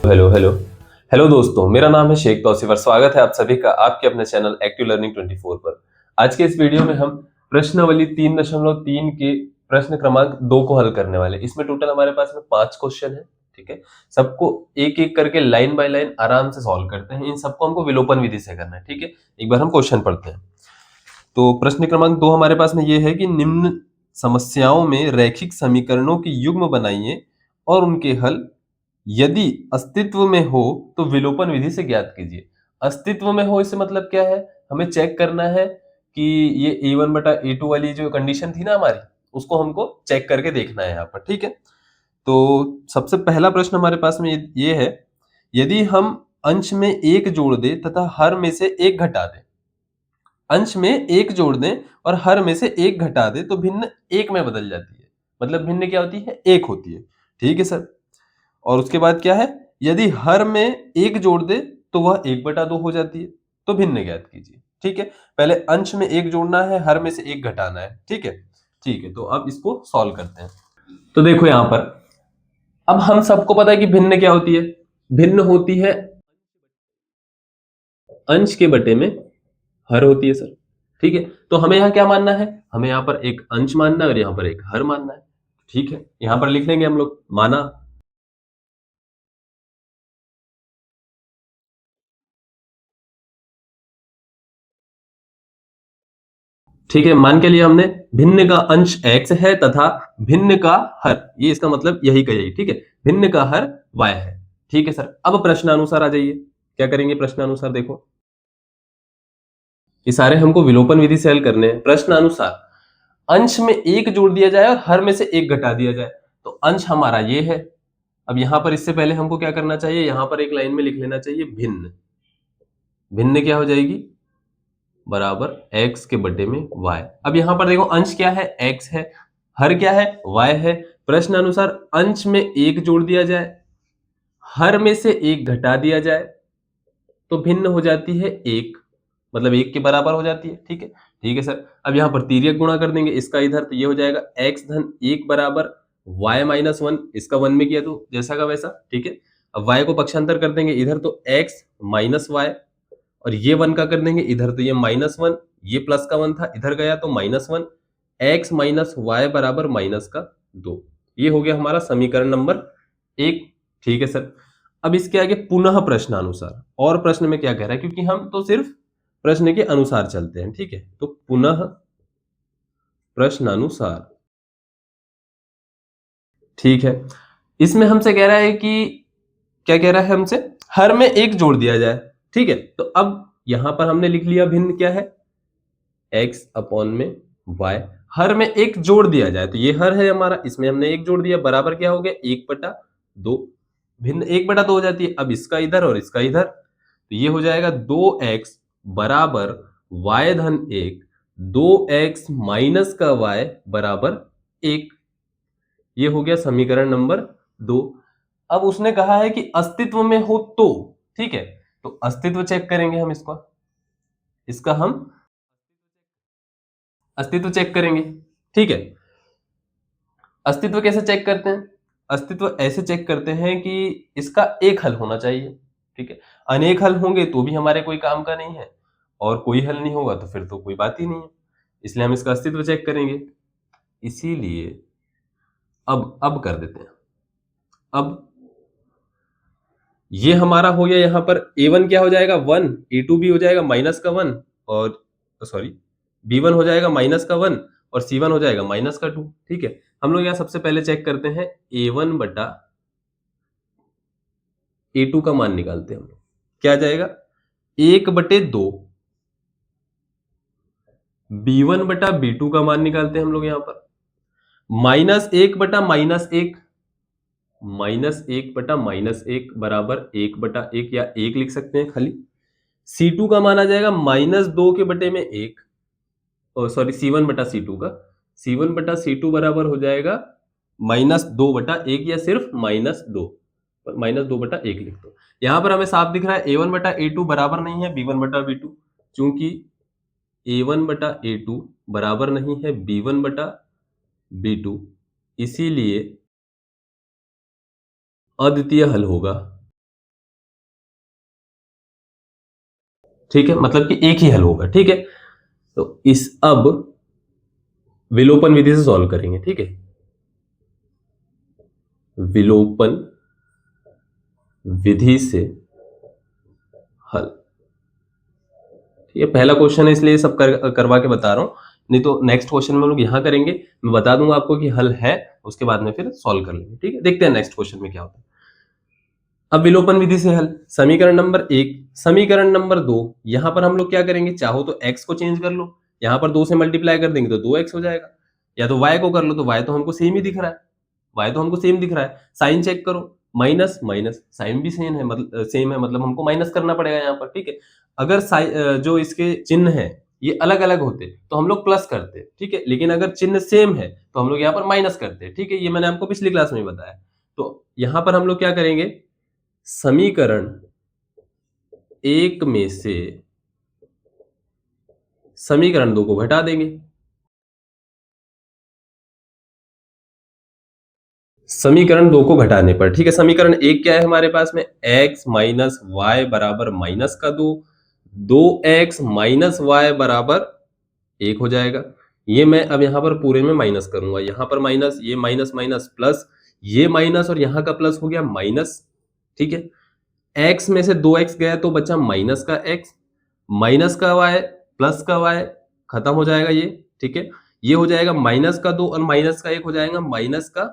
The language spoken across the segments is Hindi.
हेलो हेलो हेलो दोस्तों, मेरा नाम है शेख तौसीफ और स्वागत है आप सभी का आपके अपने चैनल एक्टिव लर्निंग 24 पर। आज के इस वीडियो में हम प्रश्नावली 3.3 के प्रश्न क्रमांक 2 को हल करने वाले हैं। इसमें टोटल हमारे पास में 5 क्वेश्चन है। ठीक है, सबको एक एक करके लाइन बाय लाइन आराम से सॉल्व करते हैं। इन सबको हमको विलोपन विधि से करना है। ठीक है, एक बार हम क्वेश्चन पढ़ते हैं। तो प्रश्न क्रमांक 2 हमारे पास में ये है कि निम्न समस्याओं में रैखिक समीकरणों की युग्म बनाइए और उनके हल यदि अस्तित्व में हो तो विलोपन विधि से ज्ञात कीजिए। अस्तित्व में हो इससे मतलब क्या है, हमें चेक करना है कि ये a1 बटा a2 वाली जो कंडीशन थी ना हमारी, उसको हमको चेक करके देखना है यहाँ पर। ठीक है, तो सबसे पहला प्रश्न हमारे पास में ये है, यदि हम अंश में एक जोड़ दें तथा हर में से एक घटा दें, अंश में एक जोड़ दें और हर में से एक घटा दें तो भिन्न एक में बदल जाती है। मतलब भिन्न क्या होती है, एक होती है। ठीक है सर, और उसके बाद क्या है, यदि हर में एक जोड़ दे तो वह 1/2 हो जाती है। तो भिन्न ज्ञात कीजिए। ठीक है, पहले अंश में एक जोड़ना है, हर में से एक घटाना है। ठीक है, ठीक है, तो अब इसको सॉल्व करते हैं। तो देखो यहां पर अब हम सबको पता है कि भिन्न क्या होती है, भिन्न होती है अंश के बटे में हर होती है सर। ठीक है, तो हमें यहाँ क्या मानना है, हमें यहाँ पर एक अंश मानना है और यहाँ पर एक हर मानना है। ठीक है, यहाँ पर लिख लेंगे हम लोग माना। ठीक है, मान के लिए हमने भिन्न का अंश x है तथा भिन्न का हर, ये इसका मतलब यही का यही। ठीक है, भिन्न का हर y है। ठीक है सर, अब प्रश्नानुसार आ जाइए। क्या करेंगे प्रश्नानुसार, देखो ये सारे हमको विलोपन विधि से हल करने हैं। प्रश्नानुसार अंश में एक जोड़ दिया जाए और हर में से एक घटा दिया जाए। तो अंश हमारा ये है। अब यहां पर इससे पहले हमको क्या करना चाहिए, यहां पर एक लाइन में लिख लेना चाहिए भिन्न। भिन्न क्या हो जाएगी, बराबर x के बटे में y। अब यहां पर देखो अंश क्या है, x है, हर क्या है, y है। प्रश्न अनुसार अंश में एक जोड़ दिया जाए, हर में से एक घटा दिया जाए तो भिन्न हो जाती है एक, मतलब एक के बराबर हो जाती है। ठीक है, ठीक है सर। अब यहां पर तिर्यक गुणा कर देंगे इसका इधर, तो ये हो जाएगा x धन एक बराबर y-1। इसका 1 में किया तो जैसा का वैसा। ठीक है, अब y को पक्षांतर कर देंगे इधर, तो x माइनस वाई, और ये 1 का कर देंगे इधर, तो ये -1, ये प्लस का 1 था इधर गया तो -1, x माइनस वाई बराबर -2। ये हो गया हमारा समीकरण नंबर 1। ठीक है सर, अब इसके आगे पुनः प्रश्नानुसार, और प्रश्न में क्या कह रहा है, क्योंकि हम तो सिर्फ प्रश्न के अनुसार चलते हैं। ठीक है, तो पुनः प्रश्नानुसार। ठीक है, इसमें हमसे कह रहा है कि क्या कह रहा है हमसे, हर में एक जोड़ दिया जाए। ठीक है, तो अब यहां पर हमने लिख लिया भिन्न क्या है, x अपॉन में y। हर में एक जोड़ दिया जाए तो ये हर है हमारा, इसमें हमने एक जोड़ दिया, बराबर क्या हो गया 1/2। भिन्न 1/2 हो जाती है। अब इसका इधर और इसका इधर, तो ये हो जाएगा 2x बराबर y धन 1, 2x माइनस का y बराबर 1। ये हो गया समीकरण नंबर 2। अब उसने कहा है कि अस्तित्व में हो तो, ठीक है, तो अस्तित्व चेक करेंगे हम इसका, हम अस्तित्व चेक करेंगे। ठीक है, अस्तित्व कैसे चेक करते हैं, अस्तित्व ऐसे चेक करते हैं कि इसका एक हल होना चाहिए। ठीक है, अनेक हल होंगे तो भी हमारे कोई काम का नहीं है, और कोई हल नहीं होगा तो फिर तो कोई बात ही नहीं है। इसलिए हम इसका अस्तित्व चेक करेंगे। इसीलिए अब कर देते हैं। अब ये हमारा हो गया, यहाँ पर a1 क्या हो जाएगा 1, a2 भी हो जाएगा माइनस का 1, और सॉरी b1 हो जाएगा माइनस का 1 और c1 हो जाएगा -2। ठीक है, हम लोग यहाँ सबसे पहले चेक करते हैं a1 बटा a2 का मान निकालते हैं हम लोग। क्या आ जाएगा 1/2, b1 बटा b2 का मान निकालते हैं हम लोग यहाँ पर, -1 बटा -1, -1 बटा -1 बराबर 1/1 या 1 लिख सकते हैं खाली। C2 का मान आ जाएगा -2 के बटे में 1, सॉरी C1 बटा C2 का, C1 बटा C2 बराबर हो जाएगा -2/1 या सिर्फ -2, -2/1 लिख दो। यहां पर हमें साफ दिख रहा है A1 बटा A2 बराबर नहीं है B1 बटा B2, क्योंकि A1 बटा A2 बराबर नहीं है B1 बटा B2, इसीलिए अद्वितीय हल होगा। ठीक है, मतलब कि एक ही हल होगा। ठीक है, तो इस अब विलोपन विधि से सॉल्व करेंगे। ठीक है, विलोपन विधि से हल। ये पहला क्वेश्चन है इसलिए सब करवा के बता रहा हूं, नहीं तो नेक्स्ट क्वेश्चन में हम लोग यहां करेंगे, मैं बता दूंगा आपको कि हल है, उसके बाद में फिर सॉल्व कर लेंगे। ठीक है, देखते हैं नेक्स्ट क्वेश्चन में क्या होता है। अब विलोपन विधि से हल, समीकरण नंबर 1, समीकरण नंबर 2, यहां पर हम लोग क्या करेंगे, चाहो तो x को चेंज कर लो, यहां पर 2 से मल्टीप्लाई कर देंगे तो 2x हो जाएगा, या तो y को कर लो, तो y तो हमको सेम ही दिख रहा है, y तो हमको सेम दिख रहा है। साइन चेक करो, माइनस माइनस साइन भी सेम है, मतलब हमको माइनस करना पड़ेगा यहाँ पर। ठीक है, अगर जो इसके चिन्ह है ये अलग अलग होते तो हम लोग प्लस करते। ठीक है, लेकिन अगर चिन्ह सेम है तो हम लोग यहाँ पर माइनस करते। ठीक है, ये मैंने आपको पिछली क्लास में बताया। तो यहां पर हम लोग क्या करेंगे, समीकरण 1 में से समीकरण 2 को घटा देंगे। समीकरण 2 को घटाने पर, ठीक है, समीकरण 1 क्या है हमारे पास में, x माइनस वाई बराबर माइनस का 2, 2x माइनस वाई बराबर 1 हो जाएगा। ये मैं अब यहां पर पूरे में माइनस करूंगा, यहां पर माइनस, ये माइनस माइनस प्लस, ये माइनस और यहां का प्लस हो गया माइनस। ठीक है, x में से 2x गया तो बचा माइनस का x, माइनस का y प्लस का y, खत्म हो जाएगा ये। ठीक है, ये हो जाएगा माइनस का 2 और माइनस का 1 हो जाएगा माइनस का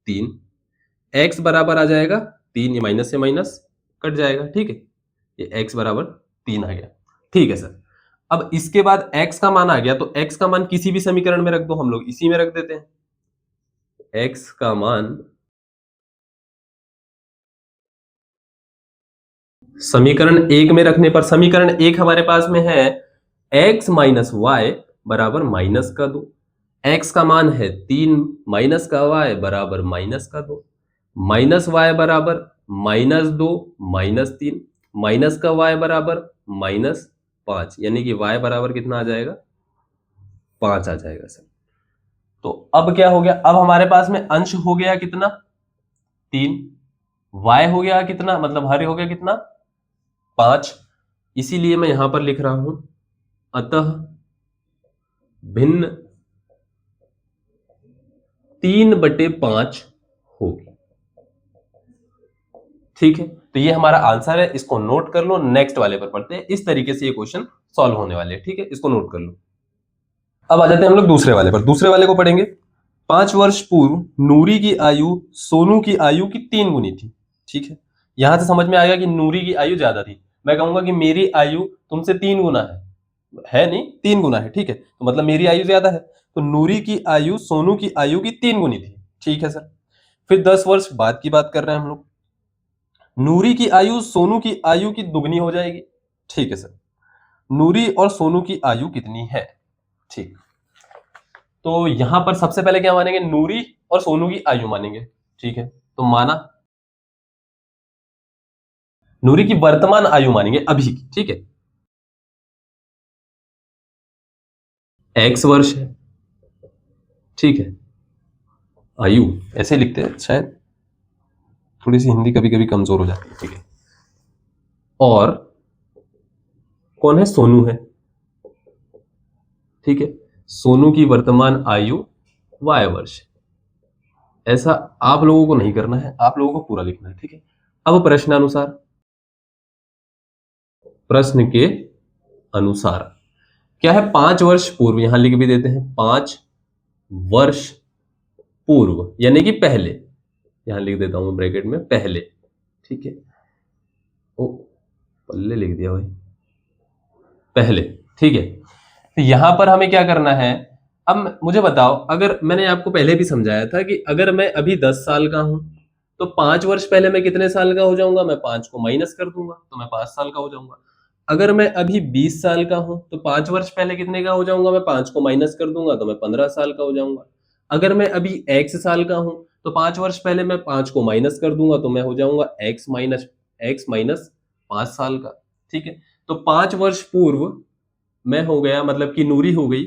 3, x बराबर आ जाएगा 3, ये माइनस से माइनस कट जाएगा। ठीक है, ये x बराबर 3 आ गया। ठीक है सर, अब इसके बाद x का मान आ गया, तो x का मान किसी भी समीकरण में रख दो, हम लोग इसी में रख देते हैं। x का मान समीकरण 1 में रखने पर, समीकरण 1 हमारे पास में है x माइनस वाई बराबर माइनस का 2, x का मान है 3, माइनस का y बराबर माइनस का 2, माइनस वाई बराबर माइनस 2 माइनस 3, माइनस का y बराबर माइनस 5, यानी कि y बराबर कितना आ जाएगा, 5 आ जाएगा सर। तो अब क्या हो गया, अब हमारे पास में अंश हो गया कितना, 3, y हो गया कितना, मतलब हर हो गया कितना, 5। इसीलिए मैं यहां पर लिख रहा हूं, अतः भिन्न 3/5 होगी। ठीक है, तो ये हमारा आंसर है, इसको नोट कर लो, नेक्स्ट वाले पर पढ़ते हैं। इस तरीके से ये क्वेश्चन सॉल्व होने वाले हैं। ठीक है, इसको नोट कर लो। अब आ जाते हैं हम लोग दूसरे वाले पर, दूसरे वाले को पढ़ेंगे। 5 वर्ष पूर्व नूरी की आयु सोनू की आयु की 3 गुनी थी। ठीक है, यहां से समझ में आएगा कि नूरी की आयु ज्यादा थी। मैं कहूंगा कि मेरी आयु तुमसे 3 गुना है नहीं, 3 गुना है। ठीक है, तो मतलब मेरी आयु ज्यादा है, तो नूरी की आयु सोनू की आयु की 3 गुनी थी। ठीक है सर, फिर 10 वर्ष बाद की बात कर रहे हैं हम लोग, नूरी की आयु सोनू की आयु की दुगनी हो जाएगी। ठीक है सर, नूरी और सोनू की आयु कितनी है। ठीक, तो यहां पर सबसे पहले क्या मानेंगे, नूरी और सोनू की आयु मानेंगे। ठीक है, तो माना, नूरी की वर्तमान आयु मानेंगे अभी की। ठीक है, x वर्ष है। ठीक है, आयु ऐसे लिखते हैं, शायद थोड़ी सी हिंदी कभी कभी कमजोर हो जाती है। ठीक है, और कौन है, सोनू है। ठीक है, सोनू की वर्तमान आयु y वर्ष। ऐसा आप लोगों को नहीं करना है, आप लोगों को पूरा लिखना है। ठीक है, अब प्रश्नानुसार, प्रश्न के अनुसार क्या है, 5 वर्ष पूर्व, यहां लिख भी देते हैं 5 वर्ष पूर्व, यानी कि पहले, यहां लिख देता हूं ब्रैकेट में पहले। ठीक है, ओ पल्ले लिख दिया भाई, पहले। ठीक है, तो यहां पर हमें क्या करना है, अब मुझे बताओ, अगर मैंने आपको पहले भी समझाया था कि अगर मैं अभी 10 साल का हूं तो 5 वर्ष पहले मैं कितने साल का हो जाऊंगा, मैं 5 को माइनस कर दूंगा तो मैं 5 साल का हो जाऊंगा। अगर मैं अभी 20 साल का हूं तो 5 वर्ष पहले कितने का हो जाऊंगा, मैं 5 को माइनस कर दूंगा तो मैं 15 साल का हो जाऊंगा। अगर मैं अभी x साल का हूं तो 5 वर्ष पहले मैं 5 को माइनस कर दूंगा तो मैं हो जाऊंगा x माइनस 5 साल का। ठीक है, तो 5 वर्ष पूर्व मैं हो गया, मतलब कि नूरी हो गई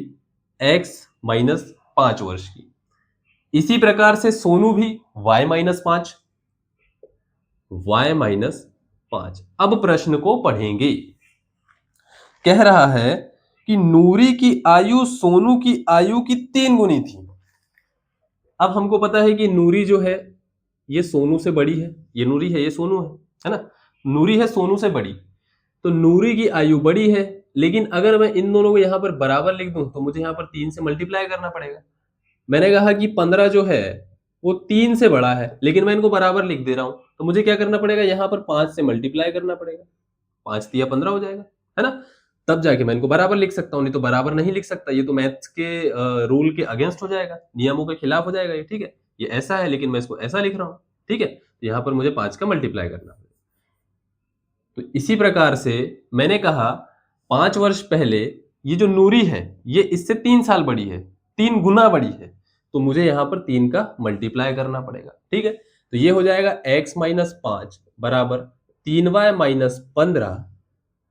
x-5 वर्ष की। इसी प्रकार से सोनू भी y-5, y-5। अब प्रश्न को पढ़ेंगे, कह रहा है कि नूरी की आयु सोनू की आयु की 3 गुनी थी। अब हमको पता है कि नूरी जो है ये सोनू से बड़ी है, ये नूरी है, ये सोनू है ना। नूरी है सोनू से बड़ी, तो नूरी की आयु बड़ी है, लेकिन अगर मैं इन दोनों को यहां पर बराबर लिख दूं तो मुझे यहां पर 3 से मल्टीप्लाई करना पड़ेगा। मैंने कहा कि 15 जो है वो 3 से बड़ा है, लेकिन मैं इनको बराबर लिख दे रहा हूं, तो मुझे क्या करना पड़ेगा, यहां पर 5 से मल्टीप्लाई करना पड़ेगा। 5 तिया 15 हो जाएगा, है ना। तब जाके मैं इनको बराबर लिख सकता हूं, नहीं तो बराबर नहीं लिख सकता। ये तो मैथ्स के रूल के अगेंस्ट हो जाएगा, नियमों के खिलाफ हो जाएगा ये, ठीक है। ये ऐसा है लेकिन मैं इसको ऐसा लिख रहा हूं, ठीक है। तो यहां पर मुझे 5 का मल्टीप्लाई करना है। तो इसी प्रकार से मैंने कहा 5 वर्ष पहले ये जो नूरी है ये इससे 3 साल बड़ी है, 3 गुना बड़ी है, तो मुझे यहां पर 3 का मल्टीप्लाई करना पड़ेगा, ठीक है। तो ये हो जाएगा x माइनस 5 बराबर 3y minus 15,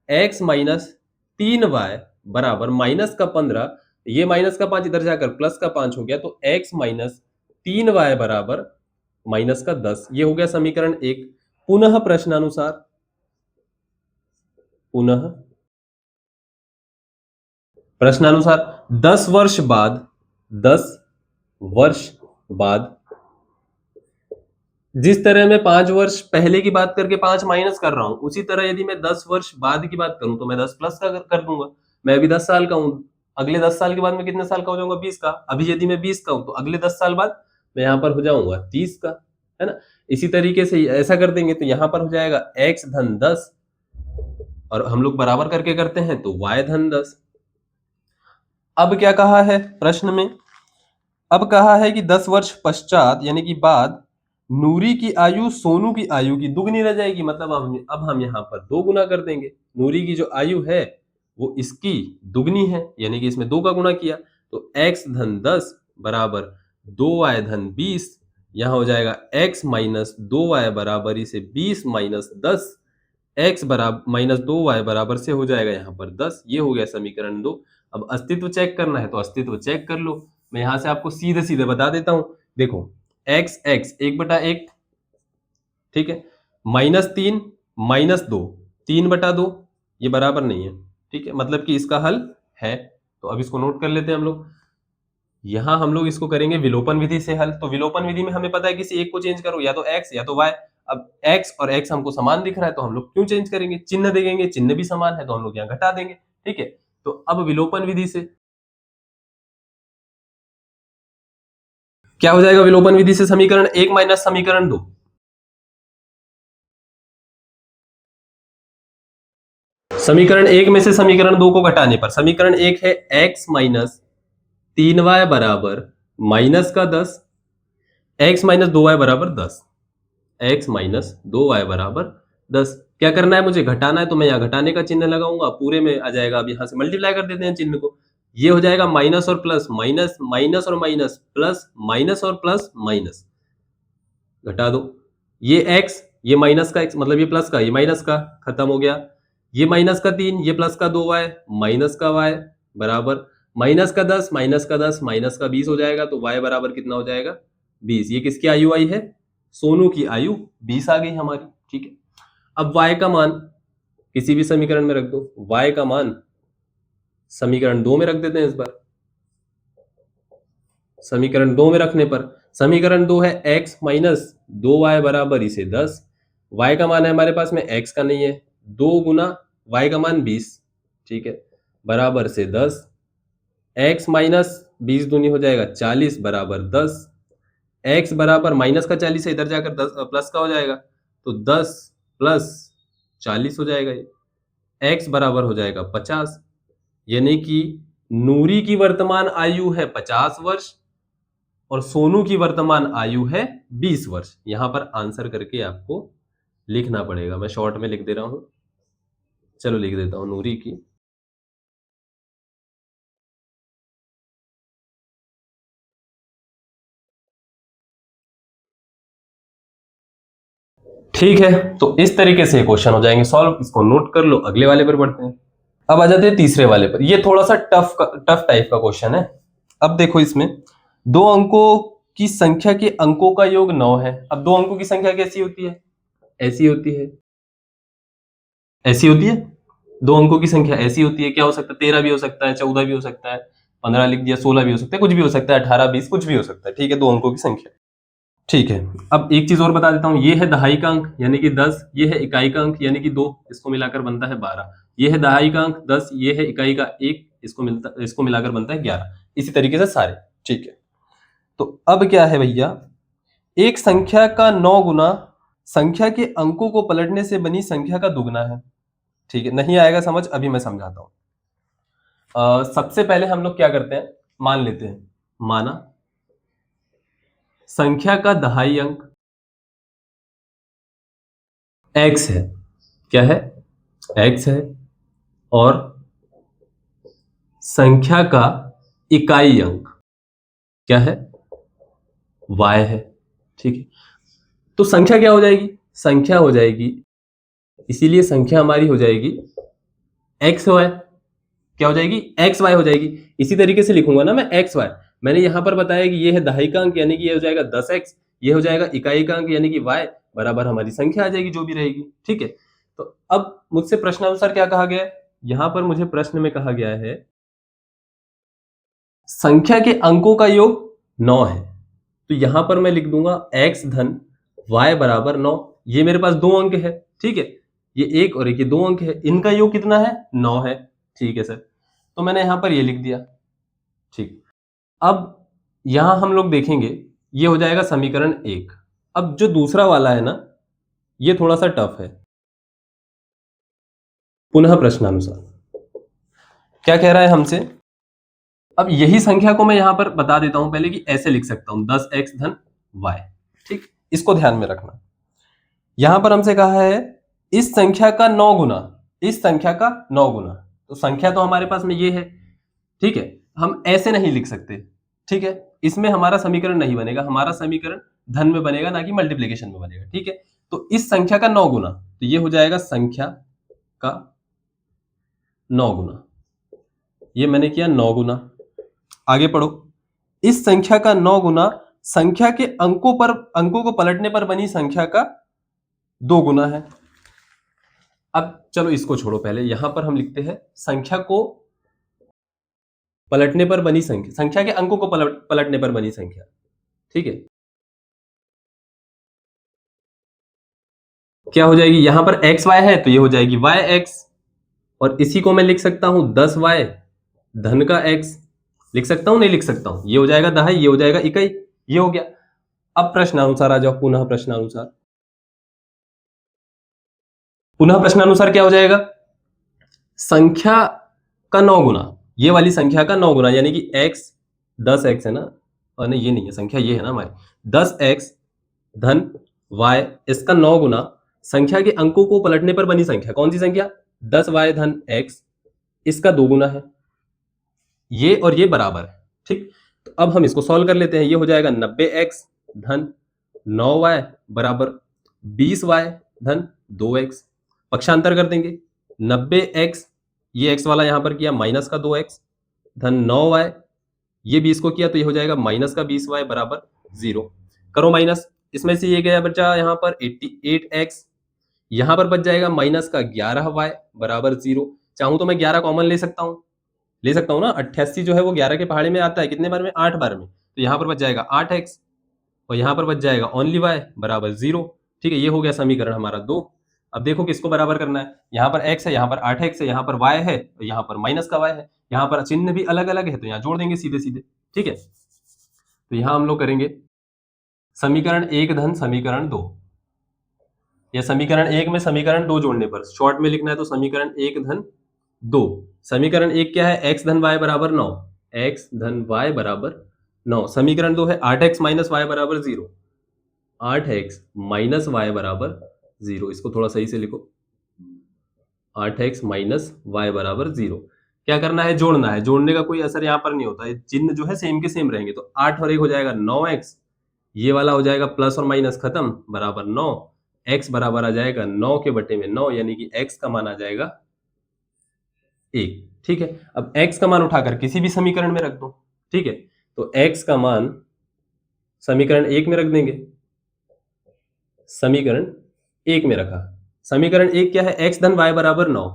x minus 3y बराबर माइनस का 15, ये माइनस का 5 इधर जाकर प्लस का 5 हो गया, तो x माइनस 3y बराबर माइनस का 10। ये हो गया समीकरण 1। पुनः प्रश्नानुसार, पुनः प्रश्नानुसार 10 वर्ष बाद, 10 वर्ष बाद जिस तरह मैं 5 वर्ष पहले की बात करके 5 माइनस कर रहा हूं, उसी तरह यदि मैं 10 वर्ष बाद की बात करूं तो मैं 10 प्लस का कर दूंगा। मैं अभी 10 साल का हूं, अगले 10 साल के बाद मैं कितने साल का हो जाऊंगा, 20 का। अभी यदि मैं 20 का हूं तो अगले 10 साल बाद मैं यहां पर हो जाऊंगा 30 का, है ना। इसी तरीके से ऐसा कर देंगे तो यहां पर हो जाएगा x धन 10, और हम लोग बराबर करके करते हैं तो y धन 10। अब क्या कहा है प्रश्न में, अब कहा है कि 10 वर्ष पश्चात यानी कि बाद नूरी की आयु सोनू की आयु की दुगनी रह जाएगी। मतलब अब हम यहाँ पर 2 गुना कर देंगे। नूरी की जो आयु है वो इसकी दुगनी है, यानी कि इसमें 2 का गुना किया, तो x धन 10 बराबर 2y धन 20। यहाँ हो जाएगा x माइनस 2y बराबर इसे 20 माइनस 10, x बराबर माइनस 2y बराबर से हो जाएगा यहाँ पर 10। ये हो गया समीकरण 2। अब अस्तित्व चेक करना है तो अस्तित्व चेक कर लो। मैं यहां से आपको सीधे सीधे बता देता हूं, देखो x x 1/1, ठीक है, -3 -2 3/2, ये बराबर नहीं है, ठीक है, मतलब कि इसका हल है। तो अब इसको नोट कर लेते हैं हम लोग। यहां हम लोग इसको करेंगे विलोपन विधि से हल। तो विलोपन विधि में हमें पता है किसी एक को चेंज करो, या तो x या तो y। अब x और x हमको समान दिख रहा है तो हम लोग क्यों चेंज करेंगे, चिन्ह देखेंगे, चिन्ह भी समान है तो हम लोग यहाँ घटा देंगे, ठीक है। तो अब विलोपन विधि से क्या हो जाएगा, विलोपन विधि से समीकरण 1 माइनस समीकरण 2। समीकरण 1 में से समीकरण 2 को घटाने पर समीकरण 1 है x माइनस 3y बराबर माइनस का 10, x माइनस 2y बराबर 10, x माइनस 2y बराबर 10। क्या करना है, मुझे घटाना है, तो मैं यहाँ घटाने का चिन्ह लगाऊंगा, पूरे में आ जाएगा। अब यहाँ से मल्टीप्लाई कर देते हैं चिन्ह को, ये हो जाएगा माइनस और प्लस, माइनस माइनस और माइनस, प्लस माइनस और प्लस माइनस, घटा दो। ये x, ये माइनस का x, मतलब ये प्लस का, ये माइनस का, खत्म हो गया। ये माइनस का 3, ये प्लस का 2y, माइनस का y बराबर माइनस का 10, माइनस का 10, माइनस का 20 हो जाएगा। तो y बराबर कितना हो जाएगा, 20। ये किसकी आयु आई है, सोनू की आयु 20 आ गई हमारी, ठीक है। अब y का मान किसी भी समीकरण में रख दो, y का मान समीकरण 2 में रख देते हैं इस बार। समीकरण 2 में रखने पर समीकरण 2 है x माइनस 2y बराबर इसे 10, y का मान है हमारे पास में, x का नहीं है, 2 गुना y का मान 20, ठीक है, बराबर से 10, x माइनस 20 दूनी हो जाएगा 40 बराबर 10, x बराबर माइनस का 40 है, इधर जाकर 10 प्लस का हो जाएगा, तो 10 प्लस 40 हो जाएगा, ये x बराबर हो जाएगा 50। यानी कि नूरी की वर्तमान आयु है 50 वर्ष और सोनू की वर्तमान आयु है 20 वर्ष। यहां पर आंसर करके आपको लिखना पड़ेगा, मैं शॉर्ट में लिख दे रहा हूं, चलो लिख देता हूं नूरी की। ठीक है, तो इस तरीके से क्वेश्चन हो जाएंगे सॉल्व। इसको नोट कर लो, अगले वाले पर बढ़ते हैं। अब आ जाते हैं तीसरे वाले पर। ये थोड़ा सा टफ टाइप का क्वेश्चन है। अब देखो, इसमें 2 अंकों की संख्या के अंकों का योग 9 है। अब 2 अंकों की संख्या कैसी होती है, ऐसी होती है, ऐसी होती है। दो अंकों की संख्या ऐसी होती है, क्या हो सकता है, 13 भी हो सकता है, 14 भी हो सकता है, 15 लिख दिया, 16 भी हो सकता है, कुछ भी हो सकता है, 18, 20 कुछ भी हो सकता है, ठीक है, दो अंकों की संख्या। ठीक है, अब एक चीज और बता देता हूँ, ये है दहाई का अंक यानी कि 10, ये है इकाई का अंक यानी कि 2, इसको मिलाकर बनता है 12, ये है दहाई का अंक 10, ये है इकाई का 1, इसको मिलाकर बनता है 11, इसी तरीके से सारे। ठीक है, तो अब क्या है भैया, एक संख्या का 9 गुना संख्या के अंकों को पलटने से बनी संख्या का दुगना है। ठीक है, नहीं आएगा समझ, अभी मैं समझाता हूं। सबसे पहले हम लोग क्या करते हैं, मान लेते हैं, माना संख्या का दहाई अंक x है, क्या है, x है, और संख्या का इकाई अंक क्या है, y है। ठीक है, तो संख्या क्या हो जाएगी, संख्या हो जाएगी, इसीलिए संख्या हमारी हो जाएगी एक्स वाई, क्या हो जाएगी, एक्स वाई हो जाएगी। इसी तरीके से लिखूंगा ना मैं एक्स वाई, मैंने यहां पर बताया कि ये है दहाई का अंक यानी कि ये हो जाएगा 10x, ये हो जाएगा इकाई का अंक यानी कि y बराबर हमारी संख्या आ जाएगी जो भी रहेगी। ठीक है, तो अब मुझसे प्रश्नानुसार क्या कहा गया है, यहां पर मुझे प्रश्न में कहा गया है संख्या के अंकों का योग 9 है, तो यहां पर मैं लिख दूंगा x धन y बराबर 9, ये मेरे पास दो अंक है, ठीक है, ये एक और एक, ये दो अंक है, इनका योग कितना है, 9 है। ठीक है सर, तो मैंने यहां पर ये लिख दिया। ठीक, अब यहां हम लोग देखेंगे, ये हो जाएगा समीकरण 1। अब जो दूसरा वाला है ना, ये थोड़ा सा टफ है। पुनः प्रश्नानुसार क्या कह रहा है हमसे, अब यही संख्या को मैं यहां पर बता देता हूं पहले कि ऐसे लिख सकता हूं 10x धन y। ठीक, इसको ध्यान में रखना, यहां पर हमसे कहा है इस संख्या का 9 गुना, इस संख्या का 9 गुना, तो संख्या तो हमारे पास में ये है, ठीक है, हम ऐसे नहीं लिख सकते। ठीक है, इसमें हमारा समीकरण नहीं बनेगा, हमारा समीकरण धन में बनेगा ना कि मल्टीप्लिकेशन में बनेगा। ठीक है, तो इस संख्या का 9 गुना, तो ये हो जाएगा संख्या का 9 गुना, ये मैंने किया 9 गुना। आगे पढ़ो, इस संख्या का 9 गुना संख्या के अंकों को पलटने पर बनी संख्या का 2 गुना है। अब चलो इसको छोड़ो, पहले यहां पर हम लिखते हैं संख्या को पलटने पर बनी संख्या, संख्या के अंकों को पलटने पर बनी संख्या। ठीक है, क्या हो जाएगी, यहां पर एक्स वाई है तो ये हो जाएगी वाई एक्स, और इसी को मैं लिख सकता हूं 10y धन का x, लिख सकता हूं नहीं लिख सकता हूं, ये हो जाएगा दहाई, ये हो जाएगा इकाई, ये हो गया। अब प्रश्नानुसार आ जाओ, पुनः प्रश्नानुसार, पुनः प्रश्नानुसार क्या हो जाएगा, संख्या का 9 गुना, ये वाली संख्या का 9 गुना यानी कि x 10x है ना, और नहीं ये नहीं है संख्या, ये है ना हमारी 10x धन y, इसका 9 गुना संख्या के अंकों को पलटने पर बनी संख्या, कौन सी संख्या, 10y धन x, इसका 2 गुना है, ये और ये बराबर है। ठीक, तो अब हम इसको सॉल्व कर लेते हैं, ये हो जाएगा 90x धन 9y बराबर 20y धन 2x, पक्षांतर कर देंगे, 90x, ये x वाला यहां पर किया माइनस का 2x धन 9y, ये 20 को किया तो ये हो जाएगा माइनस का 20y बराबर 0, करो माइनस, इसमें से ये गया बचा यहां पर 88x, यहां पर बच जाएगा माइनस का 11y बराबर 0, चाहूं तो मैं 11 कॉमन ले सकता हूँ ना, 88 जो है वो 11 के पहाड़े में आता है, कितने बार में, 8 बार में, तो यहाँ पर बच जाएगा 8x, और यहाँ पर बच जाएगा ओनली y बराबर 0। ठीक है, ये हो गया समीकरण हमारा 2। अब देखो किसको बराबर करना है, यहाँ पर x है, यहाँ पर 8x है, यहाँ पर y है, और यहाँ पर माइनस का y है, यहाँ पर चिन्ह भी अलग अलग है तो यहाँ जोड़ देंगे सीधे सीधे। ठीक है, तो यहाँ हम लोग करेंगे समीकरण 1 धन समीकरण 2, या समीकरण 1 में समीकरण 2 जोड़ने पर शॉर्ट में लिखना है तो समीकरण 1 धन 2, समीकरण 1 क्या है, x धन y बराबर 9, x धन y बराबर 9, समीकरण 2 है 8x माइनस y बराबर 0, 8x माइनस y बराबर 0, इसको थोड़ा सही से लिखो, 8x माइनस y बराबर 0। क्या करना है, जोड़ना है, जोड़ने का कोई असर यहाँ पर नहीं होता है, चिन्ह जो है सेम के सेम रहेंगे, तो 8 और 1 हो जाएगा 9x, ये वाला हो जाएगा प्लस और माइनस खत्म बराबर 9, x बराबर आ जाएगा 9 के बटे में 9, यानी कि x का मान आ जाएगा 1। ठीक है, अब x का मान उठाकर किसी भी समीकरण में रख दो। ठीक है, तो x का मान समीकरण 1 में रख देंगे, समीकरण 1 में रखा, समीकरण 1 क्या है, x धन y बराबर 9,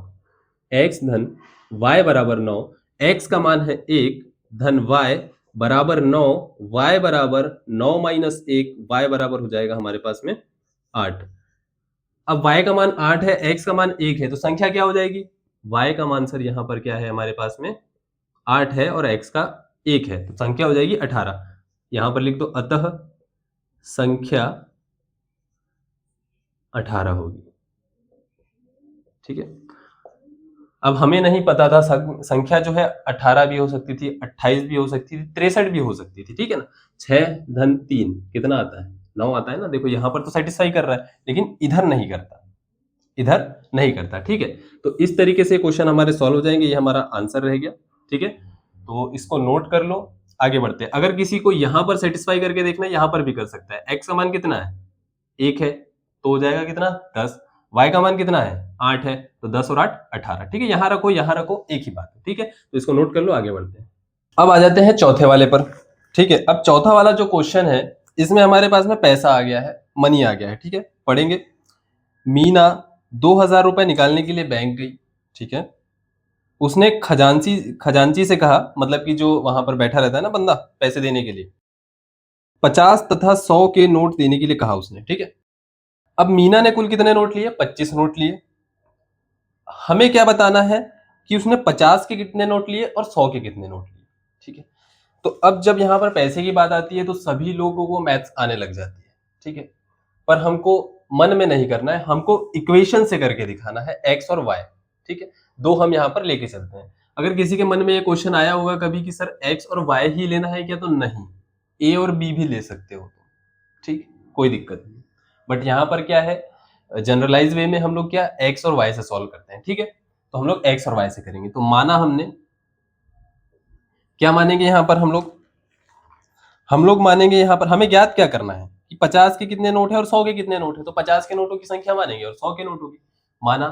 x धन y बराबर 9, x का मान है 1 धन y बराबर 9, y बराबर 9 माइनस 1, y बराबर हो जाएगा हमारे पास में 8। अब y का मान 8 है, x का मान 1 है, तो संख्या क्या हो जाएगी? y का मान सर यहाँ पर क्या है हमारे पास में 8 है और x का 1 है, तो संख्या हो जाएगी 18। यहां पर लिख दो अतः संख्या 18 होगी। ठीक है, अब हमें नहीं पता था संख्या जो है 18 भी हो सकती थी, 28 भी हो सकती थी, 63 भी हो सकती थी। ठीक है ना, 6 धन 3 कितना आता है? 9 आता है ना। देखो यहाँ पर तो सेटिस्फाई कर रहा है, लेकिन इधर नहीं करता, इधर नहीं करता। ठीक है, तो इस तरीके से क्वेश्चन हमारे सॉल्व हो जाएंगे। ये हमारा आंसर रह गया। ठीक है, तो इसको नोट कर लो, आगे बढ़ते हैं। अगर किसी को यहां पर सेटिस्फाई करके देखना है, यहां पर भी कर सकता है। एक्स का मान कितना है? 1 है, तो हो जाएगा कितना? 10। y का मान कितना है? 8 है, तो 10 और 8 18। ठीक है, यहां रखो, एक ही बात है। ठीक है, तो इसको नोट कर लो, आगे बढ़ते हैं। अब आ जाते हैं चौथे वाले पर। ठीक है, अब चौथा वाला जो क्वेश्चन है, इसमें हमारे पास में पैसा आ गया है, मनी आ गया है। ठीक है, पढ़ेंगे। मीना 2000 रुपए निकालने के लिए बैंक गई। ठीक है, उसने खजांची से कहा, मतलब कि जो वहां पर बैठा रहता है ना बंदा पैसे देने के लिए, 50 तथा 100 के नोट देने के लिए कहा उसने। ठीक है, अब मीना ने कुल कितने नोट लिए? 25 नोट लिए। हमें क्या बताना है कि उसने 50 के कितने नोट लिए और 100 के कितने नोट लिए। ठीक है, तो अब जब यहां पर पैसे की बात आती है तो सभी लोगों को मैथ्स आने लग जाती है। ठीक है, पर हमको मन में नहीं करना है, हमको इक्वेशन से करके दिखाना है, एक्स और वाई। ठीक है, दो हम यहां पर लेके चलते हैं। अगर किसी के मन में ये क्वेश्चन आया होगा कभी कि सर एक्स और वाई ही लेना है क्या, तो नहीं, ए और बी भी ले सकते हो। ठीक, कोई दिक्कत नहीं। बट यहाँ पर क्या है, जनरलाइज वे में हम लोग क्या एक्स और वाई से सॉल्व करते हैं। ठीक है, तो हम लोग एक्स और वाई से करेंगे। तो माना हमने, क्या मानेंगे यहाँ पर हम लोग मानेंगे यहाँ पर हमें ज्ञात क्या करना है कि 50 के कितने नोट है और 100 के कितने नोट है। तो 50 के नोटों की संख्या मानेंगे और 100 के नोटों की। माना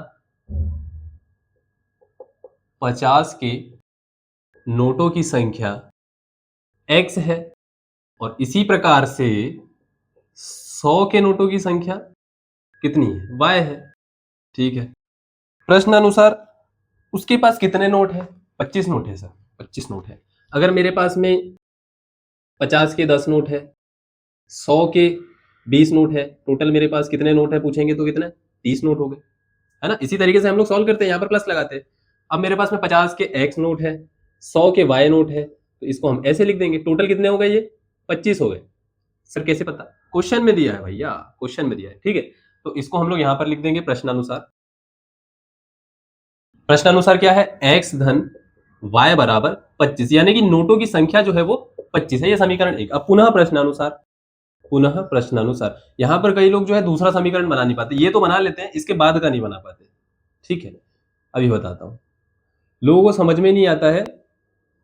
50 के नोटों की संख्या x है और इसी प्रकार से 100 के नोटों की संख्या कितनी है? y है। ठीक है, प्रश्न अनुसार उसके पास कितने नोट है? 25 नोट है सर, 25 नोट है। अगर मेरे पास में 50 के 10 नोट है, 100 के 20 नोट है, टोटल मेरे पास कितने नोट है पूछेंगे तो कितने? 30 नोट हो गए, है ना। इसी तरीके से हम लोग सॉल्व करते हैं, यहाँ पर प्लस लगाते हैं। अब मेरे पास में 50 के x नोट है, 100 के y नोट है, तो इसको हम ऐसे लिख देंगे। टोटल कितने हो गए? ये 25 हो गए। सर कैसे पता? क्वेश्चन में दिया है भैया, क्वेश्चन में दिया है। ठीक है, तो इसको हम लोग यहाँ पर लिख देंगे प्रश्नानुसार। प्रश्नानुसार क्या है? x धन y बराबर 25, यानी कि नोटों की संख्या जो है वो 25 है। ये समीकरण 1। अब पुनः प्रश्नानुसार यहां पर कई लोग जो है दूसरा समीकरण बना नहीं पाते, ये तो बना लेते हैं, इसके बाद का नहीं बना पाते। ठीक है, अभी बताता हूं। लोगों को समझ में नहीं आता है,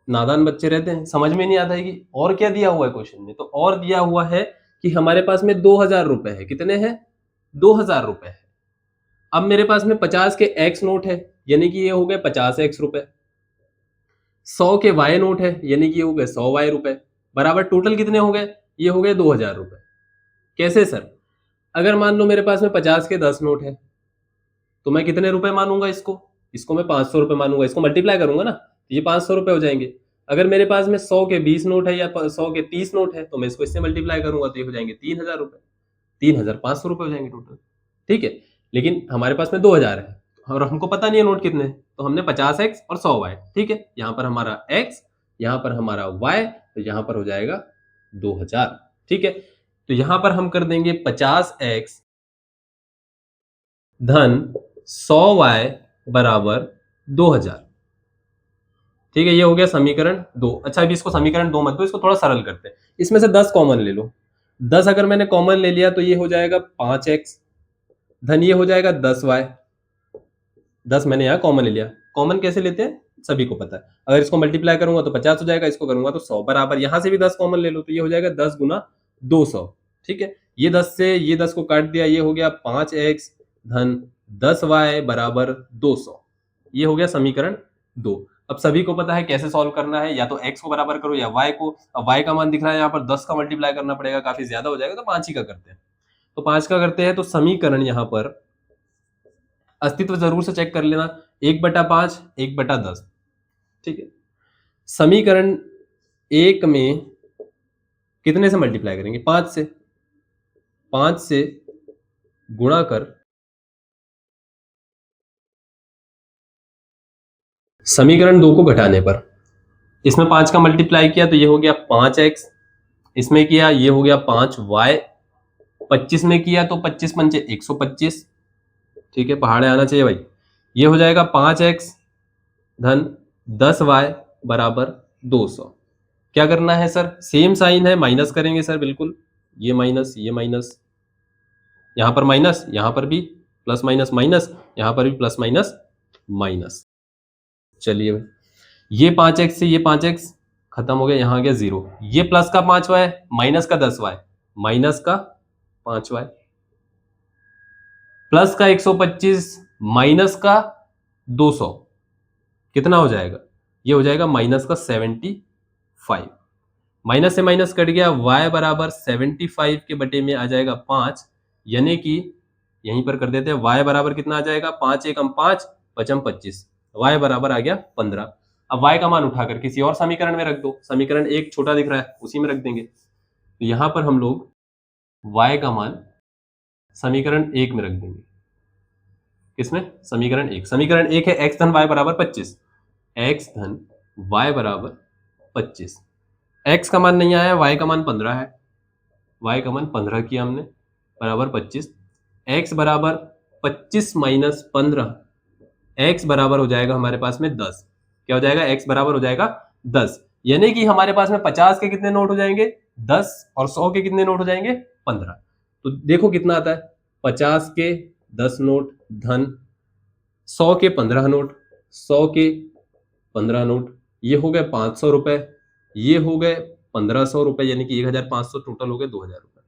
नादान बच्चे रहते हैं, समझ में नहीं आता है कि और क्या दिया हुआ है क्वेश्चन में। तो और दिया हुआ है कि हमारे पास में 2000 रुपए है। कितने हैं? 2000 रुपए है। अब मेरे पास में 50 के एक्स नोट है, यानी कि ये हो गए 50 एक्स रुपए। 100 के वाई नोट है, यानी कि ये हो गए 100 वाई रुपए। बराबर टोटल कितने हो गए? ये हो गए 2000 रुपए। कैसे सर? अगर मान लो मेरे पास में 50 के 10 नोट है, तो मैं कितने रुपए मानूंगा इसको मैं 500 रुपए मानूंगा। इसको मल्टीप्लाई करूंगा ना, तो ये 500 रुपए हो जाएंगे। अगर मेरे पास में 100 के 20 नोट है या 100 के 30 नोट है, तो मैं इसको इससे मल्टीप्लाई करूंगा, तो ये हो जाएंगे 3000 रुपए। 3500 रुपए हो जाएंगे टोटल। ठीक है, लेकिन हमारे पास में 2000 है और हमको पता नहीं है नोट कितने हैं, तो हमने 50x और 100y। ठीक है, यहाँ पर हमारा x, यहाँ पर हमारा y, तो यहाँ पर हो जाएगा 2000। ठीक है, तो यहाँ पर हम कर देंगे 50x धन 100y बराबर 2000। ठीक है, ये हो गया समीकरण 2। अच्छा, अभी इसको समीकरण 2 मत दो, इसको थोड़ा सरल करते हैं। इसमें से 10 कॉमन ले लो। 10 अगर मैंने कॉमन ले लिया तो ये हो जाएगा 5x धन ये हो जाएगा 10y। 10 मैंने यहाँ कॉमन ले लिया। कॉमन कैसे लेते हैं सभी को पता है। अगर इसको मल्टीप्लाई करूंगा तो 50 हो जाएगा, इसको करूंगा तो 100 बराबर। यहां से भी 10 कॉमन ले लो, तो ये हो जाएगा 10 गुना 200। ठीक है, ये 10 से ये 10 को काट दिया, ये हो गया 5x धन 10y बराबर 200। ये हो गया समीकरण 2। अब सभी को पता है कैसे सॉल्व करना है, या तो x को बराबर करो या y को। अब y का मान दिख रहा है यहाँ पर, 10 का मल्टीप्लाई करना पड़ेगा, काफी ज्यादा हो जाएगा, तो 5 ही का करते हैं। तो 5 का करते हैं, तो समीकरण यहाँ पर अस्तित्व जरूर से चेक कर लेना। 1/5, 1/10, ठीक है। समीकरण 1 में कितने से मल्टीप्लाई करेंगे? 5 से। 5 से गुणा कर समीकरण 2 को घटाने पर, इसमें 5 का मल्टीप्लाई किया तो ये हो गया 5x, इसमें किया ये हो गया 5y, 25 में किया तो 25 पंचे 125, ठीक है, पहाड़े आना चाहिए भाई। ये हो जाएगा 5x धन 10y बराबर 200। क्या करना है सर? सेम साइन है, माइनस करेंगे सर, बिल्कुल। ये माइनस, ये माइनस, यहां पर माइनस, यहां पर भी प्लस माइनस माइनस, यहां पर भी प्लस माइनस माइनस। चलिए भाई, ये 5x से ये 5x खत्म हो गया, यहां आ गया 0। ये प्लस का 5y माइनस का 10y, माइनस का 5y, प्लस का 125 माइनस का 200, कितना हो जाएगा? ये हो जाएगा माइनस का 75। माइनस से माइनस कट गया, y बराबर 75 के बटे में आ जाएगा 5, यानी कि यहीं पर कर देते हैं, y बराबर कितना आ जाएगा? 5 एकम 5 पचम 25, y बराबर आ गया 15। अब y का मान उठाकर किसी और समीकरण में रख दो, समीकरण 1 छोटा दिख रहा है उसी में रख देंगे। तो यहां पर हम लोग y का मान समीकरण 1 में रख देंगे। किसमें? समीकरण 1। समीकरण 1 है x धन y बराबर 25, x धन y बराबर 25। x का मान नहीं आया, y का मान 15 है, y का मान 15 किया हमने, बराबर 25। x बराबर 25 माइनस 15, x बराबर हो जाएगा हमारे पास में 10। क्या हो जाएगा? x बराबर हो जाएगा 10, यानी कि हमारे पास में 50 के कितने नोट हो जाएंगे? 10, और 100 के कितने नोट हो जाएंगे? 15। तो देखो कितना आता है, 50 के 10 नोट धन 100 के 15 नोट, 100 के 15 नोट, ये हो गए 500 रुपए, ये हो गए 1500 रुपए, यानी कि 1500, टोटल हो गए 2000 रुपए।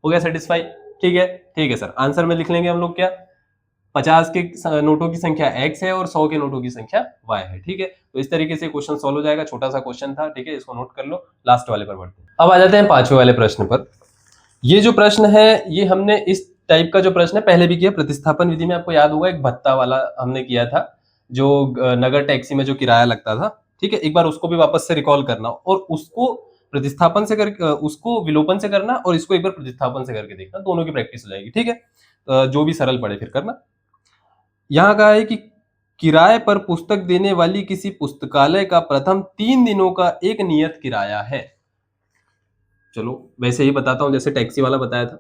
हो गया सेटिस्फाई? ठीक है, ठीक है सर। आंसर में लिख लेंगे हम लोग क्या? 50 के नोटों की संख्या x है और 100 के नोटों की संख्या y है, ठीक है। तो इस तरीके से क्वेश्चन सॉल्व हो जाएगा, छोटा सा क्वेश्चन था, ठीक है, इसको नोट कर लो। लास्ट वाले पर बढ़ते हैं। अब आ जाते हैं 5वें वाले प्रश्न पर। ये जो प्रश्न है, ये हमने इस टाइप का जो प्रश्न है पहले भी किया, प्रतिस्थापन विधि में, आपको याद होगा एक भत्ता वाला हमने किया था, जो नगर टैक्सी में जो किराया लगता था, ठीक है। एक बार उसको भी वापस से रिकॉल करना, और उसको प्रतिस्थापन से कर, उसको विलोपन से करना, और इसको एक बार प्रतिस्थापन से करके देखना, दोनों की प्रैक्टिस हो जाएगी, ठीक है। जो भी सरल पड़े फिर करना। यहाँ कहा है कि किराए पर पुस्तक देने वाली किसी पुस्तकालय का प्रथम 3 दिनों का एक नियत किराया है। चलो वैसे ही बताता हूं जैसे टैक्सी वाला बताया था।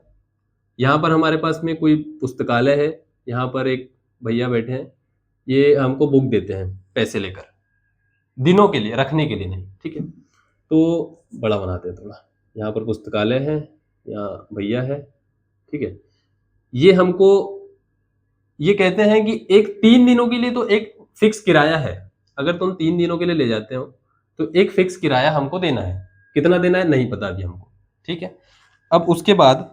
यहाँ पर हमारे पास में कोई पुस्तकालय है, यहाँ पर एक भैया बैठे हैं, ये हमको बुक देते हैं पैसे लेकर, दिनों के लिए, रखने के लिए नहीं, ठीक है। तो बड़ा बनाते हैं थोड़ा, यहाँ पर पुस्तकालय है, यहाँ भैया है, ठीक है। ये हमको ये कहते हैं कि एक 3 दिनों के लिए तो एक फिक्स किराया है, अगर तुम 3 दिनों के लिए ले जाते हो तो एक फिक्स किराया हमको देना है। कितना देना है नहीं पता अभी हमको, ठीक है। अब उसके बाद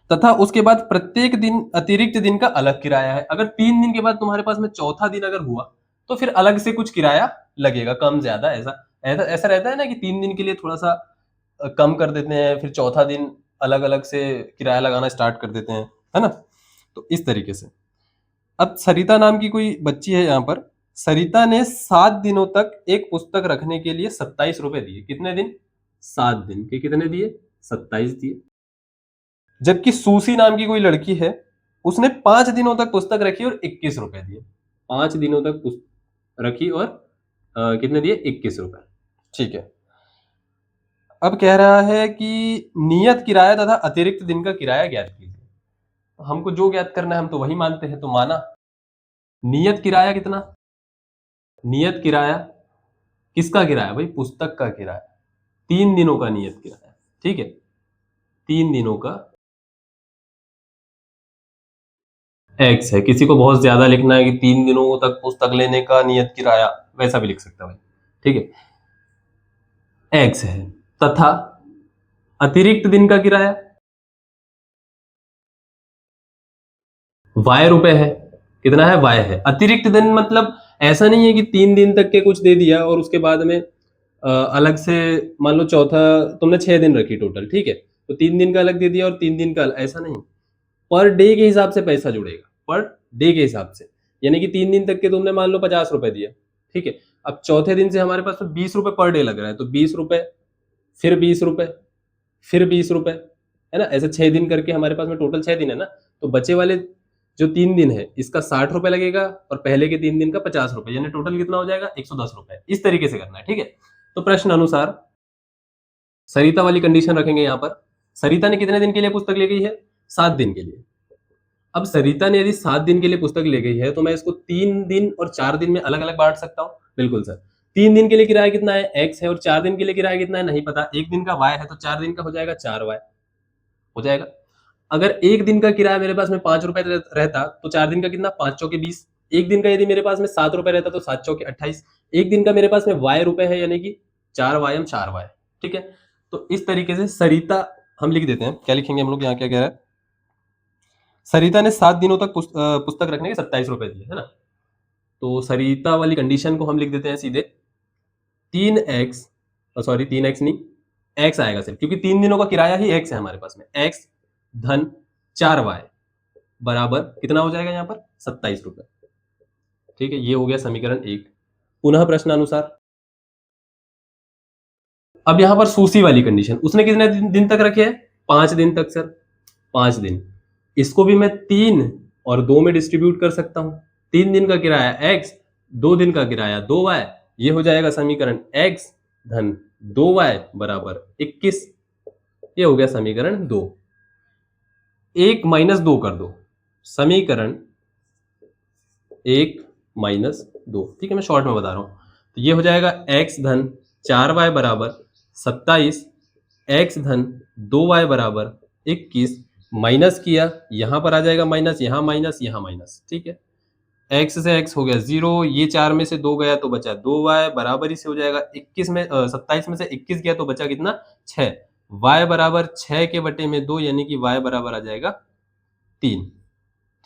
तथा उसके बाद प्रत्येक दिन अतिरिक्त दिन का अलग किराया है। अगर 3 दिन के बाद तुम्हारे पास में चौथा दिन अगर हुआ तो फिर अलग से कुछ किराया लगेगा, कम ज्यादा, ऐसा ऐसा ऐसा रहता है ना कि 3 दिन के लिए थोड़ा सा कम कर देते हैं, फिर चौथा दिन अलग अलग से किराया लगाना स्टार्ट कर देते हैं, है ना। तो इस तरीके से अब सरिता नाम की कोई बच्ची है यहाँ पर, सरिता ने 7 दिनों तक एक पुस्तक रखने के लिए 27 रुपए दिए। कितने दिन? 7 दिन के कितने दिए? 27 दिए। जबकि सूसी नाम की कोई लड़की है, उसने 5 दिनों तक पुस्तक रखी और 21 रुपए दिए। 5 दिनों तक पुस्तक रखी और कितने दिए? 21 रुपए, ठीक है। अब कह रहा है कि नियत किराया तथा अतिरिक्त दिन का किराया ज्ञात कीजिए। हमको जो ज्ञात करना है हम तो वही मानते हैं, तो माना। नियत किराया कितना? नियत किराया किसका किराया भाई? पुस्तक का किराया। 3 दिनों का नियत किराया, ठीक है, 3 दिनों का एक्स है। किसी को बहुत ज्यादा लिखना है कि 3 दिनों तक पुस्तक लेने का नियत किराया, वैसा भी लिख सकता है भाई, ठीक है, एक्स है। तथा अतिरिक्त दिन का किराया वाई रुपए है। कितना है? वाई है। अतिरिक्त दिन मतलब ऐसा नहीं है कि 3 दिन तक के कुछ दे दिया और उसके बाद में अलग से, मान लो चौथा तुमने 6 दिन रखी टोटल, ठीक है, तो 3 दिन का अलग दे दिया और 3 दिन का ऐसा नहीं, पर डे के हिसाब से पैसा जुड़ेगा, पर डे के हिसाब से। यानी कि 3 दिन तक के तुमने मान लो 50 रुपए दिए, ठीक है। अब चौथे दिन से हमारे पास में 20 रुपए पर डे लग रहा है, तो 20 रुपए, फिर 20 रुपए, फिर 20 रुपए, है ना। ऐसे 6 दिन करके हमारे पास में टोटल 6 दिन है ना, तो बचे वाले जो 3 दिन है इसका 60 रुपए लगेगा और पहले के 3 दिन का 50 रुपए, यानी टोटल कितना हो जाएगा 110 रुपए। इस तरीके से करना है, ठीक है। तो प्रश्न अनुसार सरिता वाली कंडीशन रखेंगे यहाँ पर। सरिता ने कितने दिन के लिए पुस्तक ले गई है? 7 दिन के लिए। अब सरिता ने यदि 7 दिन के लिए पुस्तक ले गई है तो मैं इसको 3 दिन और 4 दिन में अलग अलग बांट सकता हूँ। बिल्कुल सर। 3 दिन के लिए किराया कितना है? एक्स है, और 4 दिन के लिए किराया कितना है? नहीं पता। एक दिन का वाई है, तो 4 दिन का हो जाएगा 4 वाई, हो जाएगा। अगर एक दिन का किराया मेरे पास में 5 रुपए रहता तो 4 दिन का कितना? 5 चौके 20। एक दिन का यदि मेरे पास में 7 रुपए रहता तो 7 चौके 28। एक दिन का मेरे पास में वाई रुपए है, यानी कि 4 वाई, ठीक है। तो इस तरीके से सरिता हम लिख देते हैं। क्या लिखेंगे हम लोग यहाँ? क्या कह रहा है? सरिता ने 7 दिनों तक पुस्तक रखने के 27 रुपए दिए, है ना। तो सरिता वाली कंडीशन को हम लिख देते हैं सीधे 3x, सॉरी 3x नहीं, x आएगा सिर्फ, क्योंकि 3 दिनों का किराया ही x है हमारे पास में। x धन 4y बराबर कितना हो जाएगा यहाँ पर? 27 रुपए, ठीक है। ये हो गया समीकरण 1। पुनः प्रश्नानुसार अब यहाँ पर सूसी वाली कंडीशन, उसने कितने दिन तक रखे हैं? 5 दिन तक सर, 5 दिन। इसको भी मैं 3 और 2 में डिस्ट्रीब्यूट कर सकता हूं। 3 दिन का किराया x, 2 दिन का किराया 2y, ये हो जाएगा समीकरण x धन 2y बराबर 21। ये हो गया समीकरण 2। 1 माइनस 2 कर दो, समीकरण 1 माइनस 2, ठीक है। मैं शॉर्ट में बता रहा हूं। तो ये हो जाएगा x धन 4y बराबर 27, x धन 2y बराबर 21, माइनस किया, यहां पर आ जाएगा माइनस, यहां माइनस, यहां माइनस, ठीक है। x से x हो गया 0, ये 4 में से 2 गया तो बचा 2y, बराबर ही से हो जाएगा 21 में 27 में से 21 गया तो बचा कितना? 6। y बराबर 6 के बटे में 2, यानी कि y बराबर आ जाएगा 3,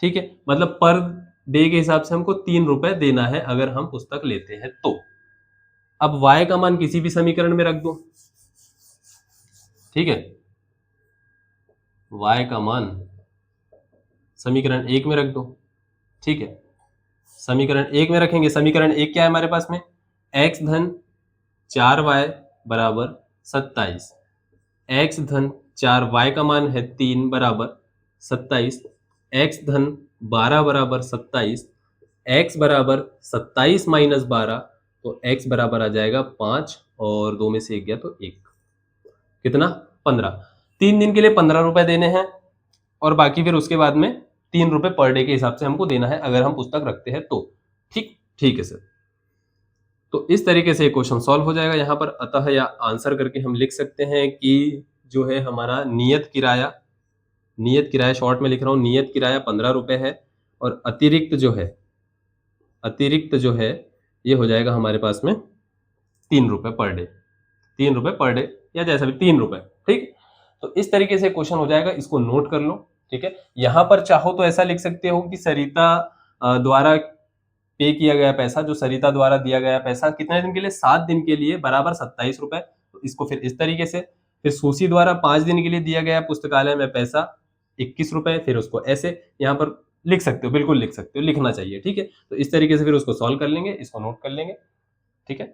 ठीक है। मतलब पर डे के हिसाब से हमको 3 रुपए देना है अगर हम पुस्तक लेते हैं तो। अब y का मान किसी भी समीकरण में रख दो, ठीक है। y का मान समीकरण 1 में रख दो, ठीक है। समीकरण 1 में रखेंगे। समीकरण 1 क्या है हमारे पास में? x धन 4y बराबर 27, x धन 4y का मान है 3 बराबर 27, x धन 12 बराबर 27, x बराबर 27 माइनस 12, तो x बराबर आ जाएगा 5, और 2 में से 1 गया तो 1, कितना? 15। 3 दिन के लिए 15 रुपए देने हैं, और बाकी फिर उसके बाद में 3 रुपए पर डे के हिसाब से हमको देना है अगर हम पुस्तक रखते हैं तो। ठीक है सर। तो इस तरीके से क्वेश्चन सॉल्व हो जाएगा यहाँ पर। अतः या आंसर करके हम लिख सकते हैं कि जो है हमारा नियत किराया शॉर्ट में लिख रहा हूँ, नियत किराया 15 रुपए है, और अतिरिक्त जो है ये हो जाएगा हमारे पास में 3 रुपए पर डे, 3 रुपए पर डे, या जैसा भी 3 रुपए, ठीक। तो इस तरीके से क्वेश्चन हो जाएगा, इसको नोट कर लो, ठीक है। यहाँ पर चाहो तो ऐसा लिख सकते हो कि सरिता द्वारा पे किया गया पैसा, जो सरिता द्वारा दिया गया पैसा कितने दिन के लिए? 7 दिन के लिए, बराबर 27 रुपए। तो इसको फिर इस तरीके से, फिर सुशी द्वारा 5 दिन के लिए दिया गया पुस्तकालय में पैसा 21 रुपए, फिर उसको ऐसे यहाँ पर लिख सकते हो, बिल्कुल लिख सकते हो, लिखना चाहिए, ठीक है। तो इस तरीके से फिर उसको सॉल्व कर लेंगे, इसको नोट कर लेंगे, ठीक है।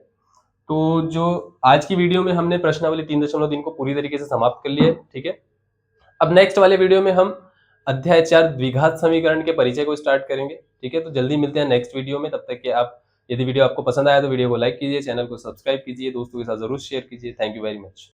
तो जो आज की वीडियो में हमने प्रश्नावली 3.3 को पूरी तरीके से समाप्त कर लिया है, ठीक है। अब नेक्स्ट वाले वीडियो में हम अध्याय 4 द्विघात समीकरण के परिचय को स्टार्ट करेंगे, ठीक है। तो जल्दी मिलते हैं नेक्स्ट वीडियो में। तब तक के आप, यदि वीडियो आपको पसंद आया तो वीडियो को लाइक कीजिए, चैनल को सब्सक्राइब कीजिए, दोस्तों के साथ जरूर शेयर कीजिए। Thank you very much.